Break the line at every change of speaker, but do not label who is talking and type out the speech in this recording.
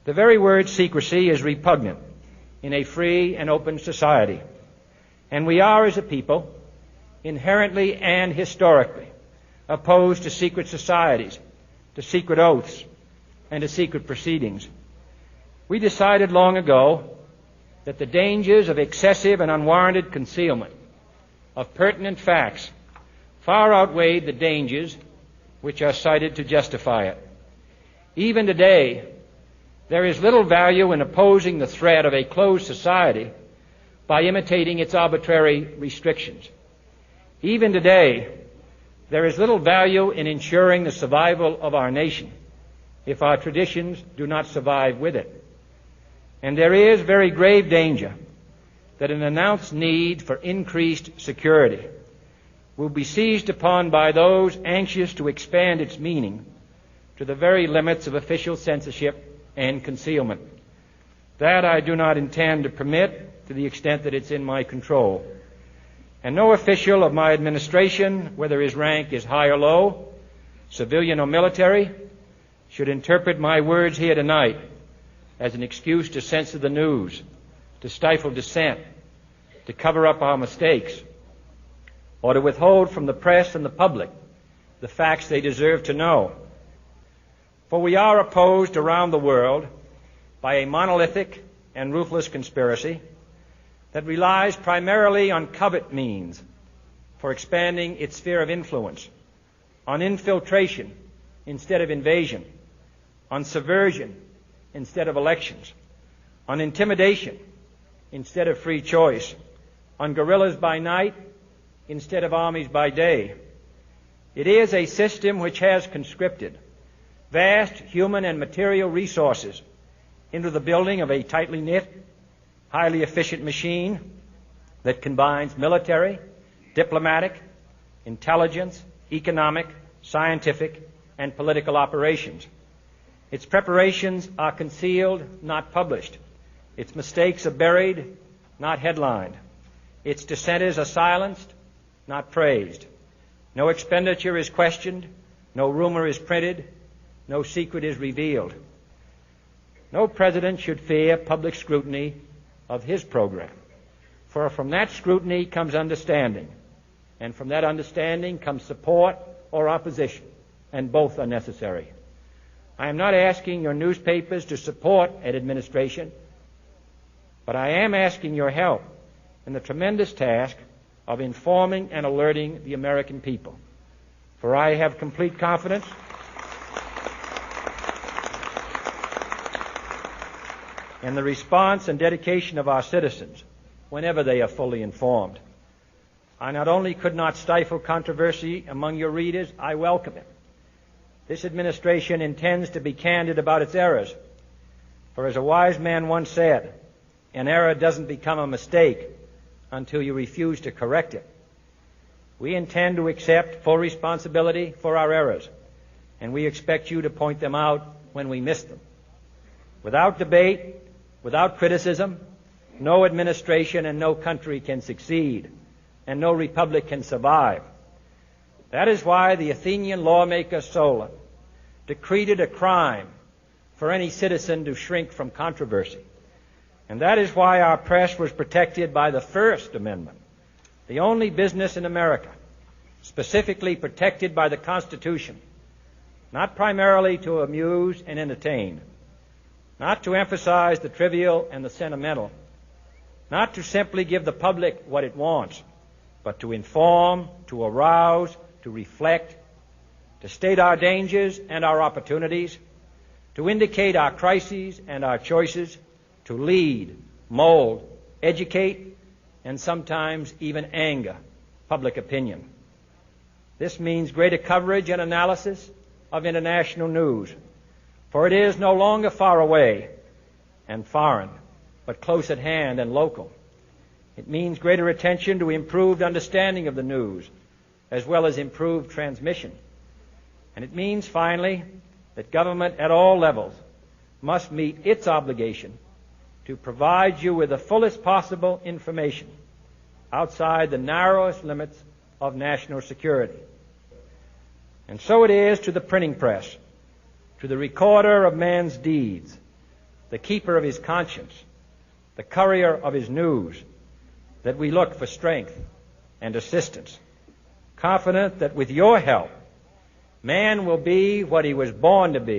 The very word secrecy is repugnant in a free and open society, and we are, as a people, inherently and historically opposed to secret societies, to secret oaths, and to secret proceedings. We decided long ago that the dangers of excessive and unwarranted concealment of pertinent facts far outweighed the dangers which are cited to justify it. Even today, there is little value in opposing the threat of a closed society by imitating its arbitrary restrictions. Even today, there is little value in ensuring the survival of our nation if our traditions do not survive with it. And there is very grave danger that an announced need for increased security will be seized upon by those anxious to expand its meaning to the very limits of official censorship and concealment. That I do not intend to permit to the extent that it's in my control. And no official of my administration, whether his rank is high or low, civilian or military, should interpret my words here tonight as an excuse to censor the news, to stifle dissent, to cover up our mistakes, or to withhold from the press and the public the facts they deserve to know. For we are opposed around the world by a monolithic and ruthless conspiracy that relies primarily on covert means for expanding its sphere of influence, on infiltration instead of invasion, on subversion instead of elections, on intimidation instead of free choice, on guerrillas by night instead of armies by day. It is a system which has conscripted vast human and material resources into the building of a tightly knit, highly efficient machine that combines military, diplomatic, intelligence, economic, scientific, and political operations. Its preparations are concealed, not published. Its mistakes are buried, not headlined. Its dissenters are silenced, not praised. No expenditure is questioned, no rumor is printed, no secret is revealed. No president should fear public scrutiny of his program, for from that scrutiny comes understanding, and from that understanding comes support or opposition, and both are necessary. I am not asking your newspapers to support an administration, but I am asking your help in the tremendous task of informing and alerting the American people. For I have complete confidence in the response and dedication of our citizens whenever they are fully informed. I not only could not stifle controversy among your readers, I welcome it. This administration intends to be candid about its errors. For as a wise man once said, an error doesn't become a mistake until you refuse to correct it. We intend to accept full responsibility for our errors, and we expect you to point them out when we miss them. Without debate, without criticism, no administration and no country can succeed, and no republic can survive. That is why the Athenian lawmaker Solon decreed it a crime for any citizen to shrink from controversy. And that is why our press was protected by the First Amendment, the only business in America specifically protected by the Constitution, not primarily to amuse and entertain, not to emphasize the trivial and the sentimental, not to simply give the public what it wants, but to inform, to arouse, to reflect, to state our dangers and our opportunities, to indicate our crises and our choices, to lead, mold, educate, and sometimes even anger public opinion. This means greater coverage and analysis of international news, for it is no longer far away and foreign, but close at hand and local. It means greater attention to improved understanding of the news, as well as improved transmission. And it means, finally, that government at all levels must meet its obligation to provide you with the fullest possible information outside the narrowest limits of national security. And so it is to the printing press, to the recorder of man's deeds, the keeper of his conscience, the courier of his news, that we look for strength and assistance, confident that with your help, man will be what he was born to be.